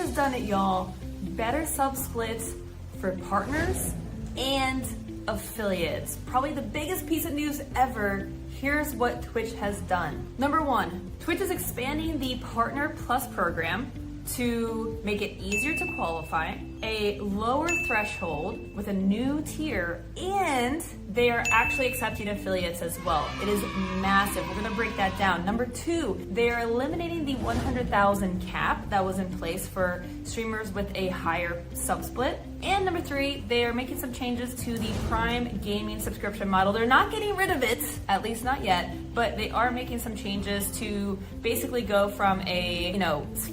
has done it, y'all. Better sub splits for partners and affiliates. Probably the biggest piece of news ever. Here's what Twitch has done. Number one, Twitch is expanding the Partner Plus program to make it easier to qualify, a lower threshold with a new tier, and they are actually accepting affiliates as well. It is massive. We're gonna break that down. Number two, they are eliminating the 100,000 cap that was in place for streamers with a higher sub split. And number three, they are making some changes to the Prime Gaming subscription model. They're not getting rid of it, at least not yet, but they are making some changes to basically go from a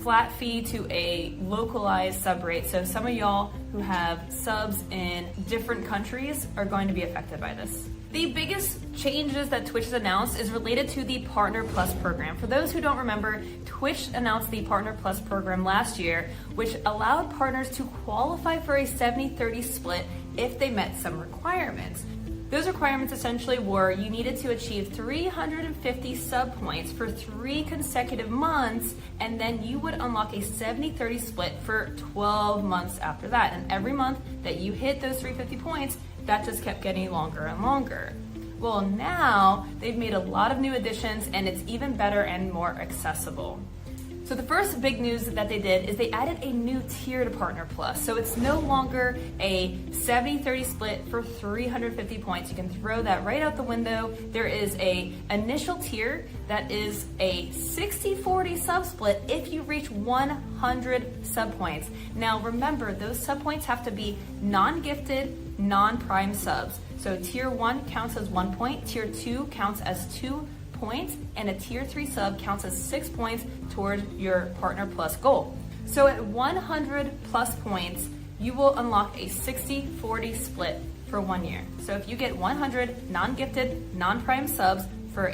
flat fee to a localized sub rate. So some of y'all who have subs in different countries are going to be affected by this. The biggest changes that Twitch has announced is related to the Partner Plus program. For those who don't remember, Twitch announced the Partner Plus program last year, which allowed partners to qualify for a 70-30 split if they met some requirements. Those requirements essentially were you needed to achieve 350 sub points for 3 consecutive months, and then you would unlock a 70-30 split for 12 months after that. And every month that you hit those 350 points, that just kept getting longer and longer. Well, now they've made a lot of new additions and it's even better and more accessible. So the first big news that they did is they added a new tier to Partner Plus. So it's no longer a 70-30 split for 350 points. You can throw that right out the window. There is a initial tier that is a 60-40 sub split if you reach 100 sub points. Now remember, those sub points have to be non-gifted, non-prime subs. So tier 1 counts as 1 point, tier 2 counts as 2 points, and a tier 3 sub counts as 6 points toward your Partner Plus goal. So at 100 plus points, you will unlock a 60-40 split for 1 year. So if you get 100 non-gifted, non-prime subs for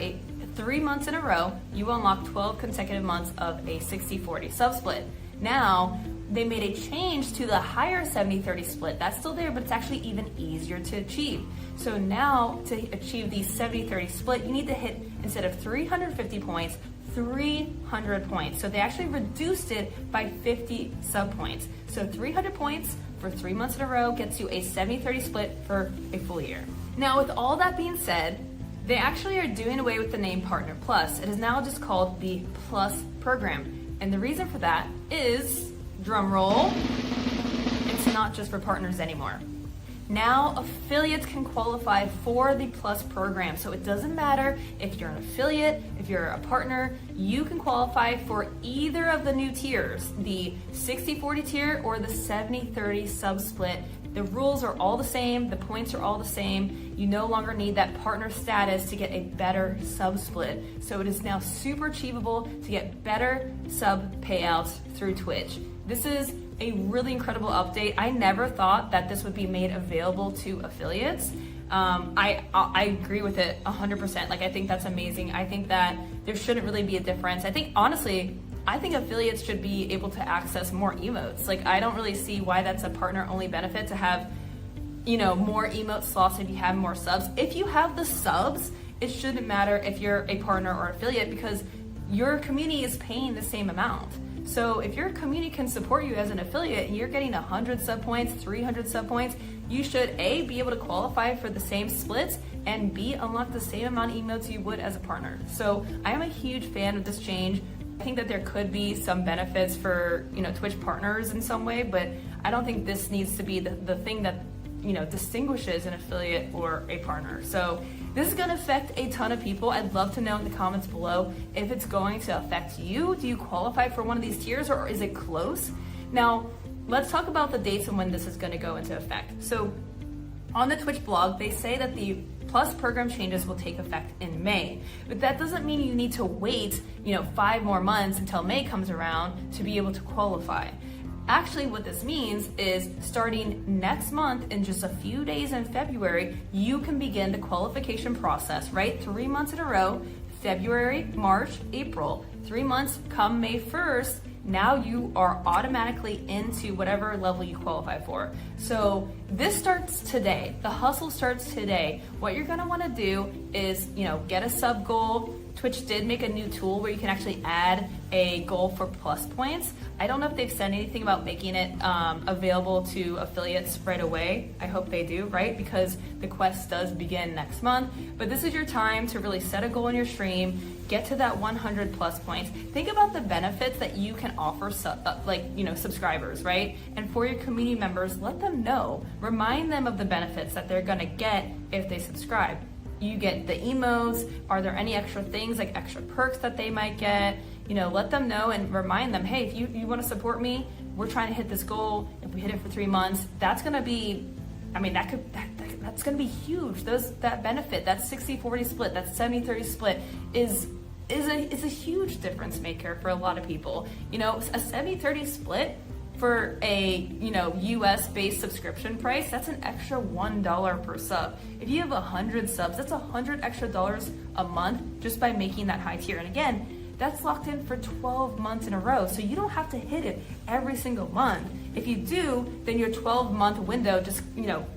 3 months in a row, you will unlock 12 consecutive months of a 60-40 sub split. Now, they made a change to the higher 70-30 split. That's still there, but it's actually even easier to achieve. So now, to achieve the 70-30 split, you need to hit, instead of 350 points, 300 points. So they actually reduced it by 50 sub points. So 300 points for 3 months in a row gets you a 70-30 split for a full year. Now, with all that being said, they actually are doing away with the name Partner Plus. It is now just called the Plus program. And the reason for that is, drum roll, it's not just for partners anymore. Now affiliates can qualify for the Plus program. So it doesn't matter if you're an affiliate, if you're a partner, you can qualify for either of the new tiers, the 60-40 tier or the 70-30 sub split. The rules are all the same, the points are all the same. You no longer need that partner status to get a better sub split. So it is now super achievable to get better sub payouts through Twitch. This is a really incredible update. I never thought that this would be made available to affiliates. I agree with it 100%. Like, I think that's amazing. I think that there shouldn't really be a difference. I think affiliates should be able to access more emotes. Like, I don't really see why that's a partner only benefit to have, more emote slots if you have more subs. If you have the subs, it shouldn't matter if you're a partner or affiliate because your community is paying the same amount. So if your community can support you as an affiliate and you're getting 100 sub points, 300 sub points, you should A, be able to qualify for the same splits, and B, unlock the same amount of emotes you would as a partner. So I am a huge fan of this change. I think that there could be some benefits for Twitch partners in some way, but I don't think this needs to be the thing that distinguishes an affiliate or a partner. So this is going to affect a ton of people. I'd love to know in the comments below if it's going to affect you. Do you qualify for one of these tiers, or is it close? Now, let's talk about the dates and when this is going to go into effect. So on the Twitch blog, they say that the Plus program changes will take effect in May. But that doesn't mean you need to wait, 5 more months until May comes around to be able to qualify. Actually, what this means is starting next month, in just a few days in February, you can begin the qualification process, right? 3 months in a row, February, March, April. 3 months come May 1st, now you are automatically into whatever level you qualify for. So this starts today. The hustle starts today. What you're gonna wanna do is, get a sub goal, Twitch did make a new tool where you can actually add a goal for plus points. I don't know if they've said anything about making it available to affiliates right away. I hope they do, right? Because the quest does begin next month. But this is your time to really set a goal in your stream, get to that 100 plus points. Think about the benefits that you can offer subscribers, right? And for your community members, let them know. Remind them of the benefits that they're gonna get if they subscribe. You get the emotes. Are there any extra things like extra perks that they might get? Let them know and remind them, hey, if you want to support me, we're trying to hit this goal. If we hit it for 3 months, that's going to be, that's going to be huge. That benefit, that 60-40 split, that 70-30 split is a huge difference maker for a lot of people. A 70-30 split for a US based subscription price, that's an extra $1 per sub. If you have 100 subs, that's $100 extra a month just by making that high tier. And again, that's locked in for 12 months in a row. So you don't have to hit it every single month. If you do, then your 12-month window just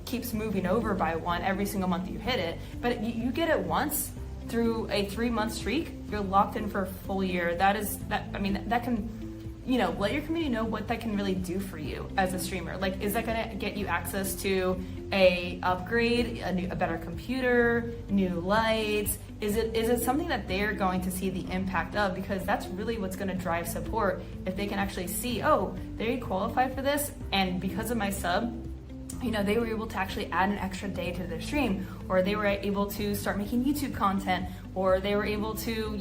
keeps moving over by one every single month you hit it. But you get it once through a 3-month streak, you're locked in for a full year. That can let your community know what that can really do for you as a streamer. Like, is that gonna get you access to a upgrade, a better computer, new lights? Is it something that they're going to see the impact of? Because that's really what's gonna drive support. If they can actually see, oh, they qualified for this, and because of my sub, they were able to actually add an extra day to their stream, or they were able to start making YouTube content, or they were able to,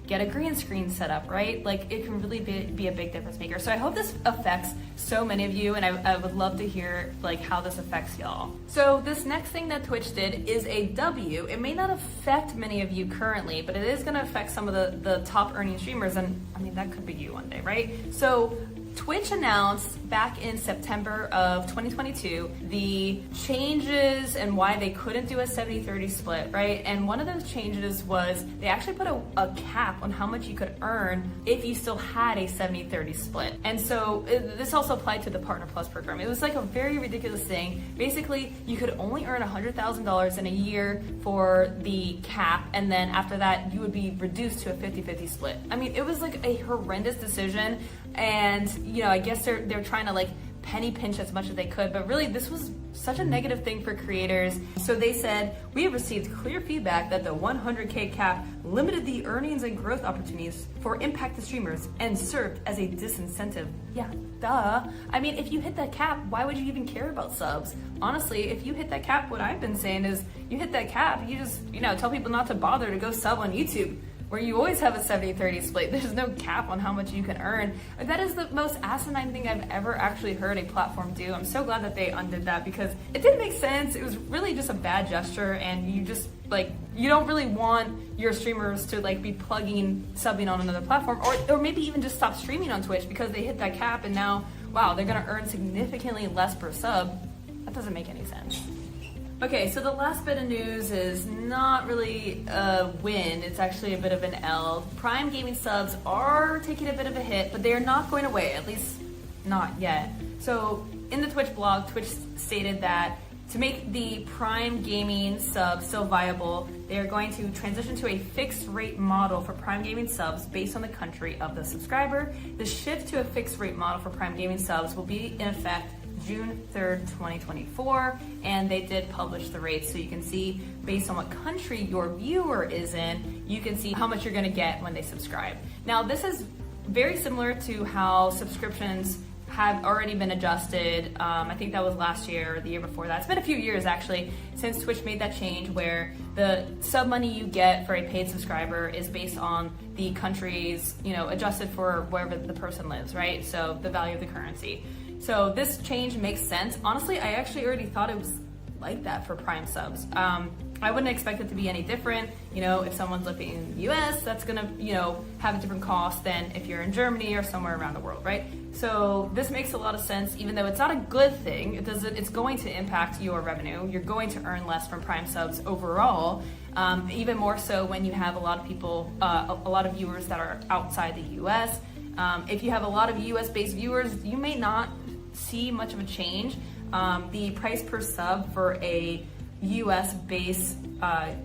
get a green screen set up, right? Like, it can really be a big difference maker. So I hope this affects so many of you, and I would love to hear how this affects y'all. So this next thing that Twitch did is a W. It may not affect many of you currently, but it is gonna affect some of the top earning streamers, and that could be you one day, right? So Twitch announced back in September of 2022 the changes and why they couldn't do a 70-30 split, right? And one of those changes was they actually put a cap on how much you could earn if you still had a 70-30 split. And so this also applied to the Partner Plus program. It was like a very ridiculous thing. Basically, you could only earn $100,000 in a year for the cap, and then after that, you would be reduced to a 50-50 split. It was like a horrendous decision. And I guess they're trying to penny pinch as much as they could, but really this was such a negative thing for creators. So they said, we have received clear feedback that the 100K cap limited the earnings and growth opportunities for impacted streamers and served as a disincentive. Yeah, duh. If you hit that cap, why would you even care about subs? Honestly, if you hit that cap, what I've been saying is you hit that cap, you just tell people not to bother to go sub on YouTube, where you always have a 70-30 split. There's no cap on how much you can earn. That is the most asinine thing I've ever actually heard a platform do. I'm so glad that they undid that because it didn't make sense. It was really just a bad gesture, and you just you don't really want your streamers to be subbing on another platform, or maybe even just stop streaming on Twitch because they hit that cap and now, wow, they're gonna earn significantly less per sub. That doesn't make any sense. Okay, so the last bit of news is not really a win, it's actually a bit of an L. Prime Gaming subs are taking a bit of a hit, but they are not going away, at least not yet. So in the Twitch blog, Twitch stated that to make the Prime Gaming sub still viable, they are going to transition to a fixed rate model for Prime Gaming subs based on the country of the subscriber. The shift to a fixed rate model for Prime Gaming subs will be in effect June 3rd, 2024, and they did publish the rates, so you can see based on what country your viewer is in, you can see how much you're gonna get when they subscribe. Now, this is very similar to how subscriptions have already been adjusted. I think that was last year or the year before that. It's been a few years actually since Twitch made that change where the sub money you get for a paid subscriber is based on the countries, adjusted for wherever the person lives, right? So the value of the currency. So this change makes sense. Honestly, I actually already thought it was like that for Prime subs. I wouldn't expect it to be any different. If someone's living in the US, that's gonna, have a different cost than if you're in Germany or somewhere around the world, right? So this makes a lot of sense, even though it's not a good thing. It's going to impact your revenue. You're going to earn less from Prime subs overall, even more so when you have a lot of people, a lot of viewers that are outside the US. If you have a lot of US-based viewers, you may not see much of a change. The price per sub for a US-based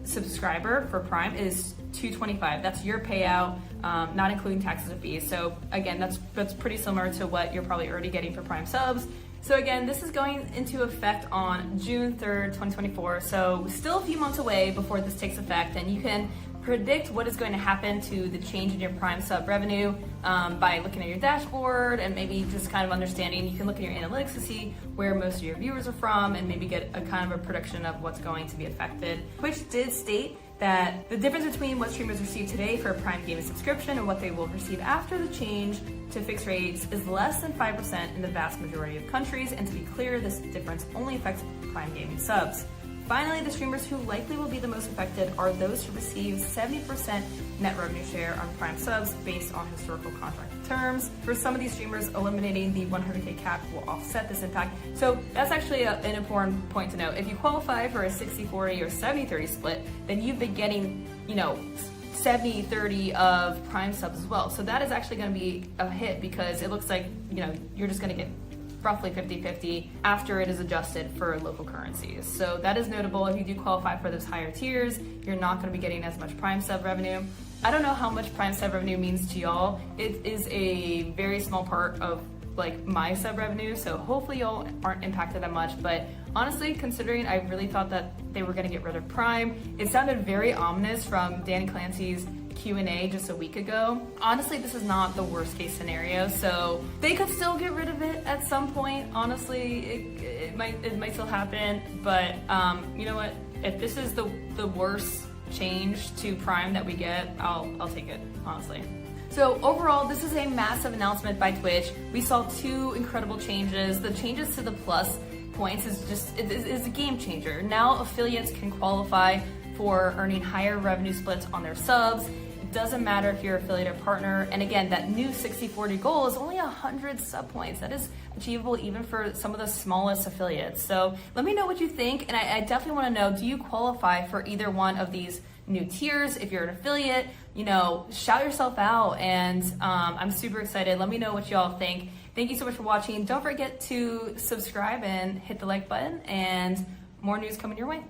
subscriber for Prime is $225. That's your payout, not including taxes and fees. So again, that's pretty similar to what you're probably already getting for Prime subs. So again, this is going into effect on June 3rd, 2024. So still a few months away before this takes effect, and you can predict what is going to happen to the change in your Prime sub revenue by looking at your dashboard and maybe just kind of understanding. You can look at your analytics to see where most of your viewers are from and maybe get a kind of a prediction of what's going to be affected. Twitch did state that the difference between what streamers receive today for a Prime Gaming subscription and what they will receive after the change to fixed rates is less than 5% in the vast majority of countries, and to be clear, this difference only affects Prime Gaming subs. Finally, the streamers who likely will be the most affected are those who receive 70% net revenue share on Prime subs based on historical contract terms. For some of these streamers, eliminating the 100K cap will offset this impact. So that's actually an important point to note. If you qualify for a 60-40 or 70-30 split, then you've been getting, 70-30 of Prime subs as well. So that is actually going to be a hit because it looks like, you're just going to get roughly 50-50 after it is adjusted for local currencies. So that is notable. If you do qualify for those higher tiers, you're not going to be getting as much Prime sub revenue. I don't know how much Prime sub revenue means to y'all. It is a very small part of my sub revenue, so hopefully y'all aren't impacted that much. But honestly, considering I really thought that they were going to get rid of Prime, it sounded very ominous from Danny Clancy's Q&A just a week ago. Honestly, this is not the worst case scenario, so they could still get rid of it at some point. Honestly, it might still happen, but you know what? If this is the worst change to Prime that we get, I'll take it, honestly. So overall, this is a massive announcement by Twitch. We saw 2 incredible changes. The changes to the plus points is a game changer. Now affiliates can qualify for earning higher revenue splits on their subs. It doesn't matter if you're affiliate or partner. And again, that new 60-40 goal is only 100 sub points. That is achievable even for some of the smallest affiliates. So let me know what you think. And I definitely want to know, do you qualify for either one of these new tiers? If you're an affiliate, shout yourself out. And I'm super excited. Let me know what y'all think. Thank you so much for watching. Don't forget to subscribe and hit the like button, and more news coming your way.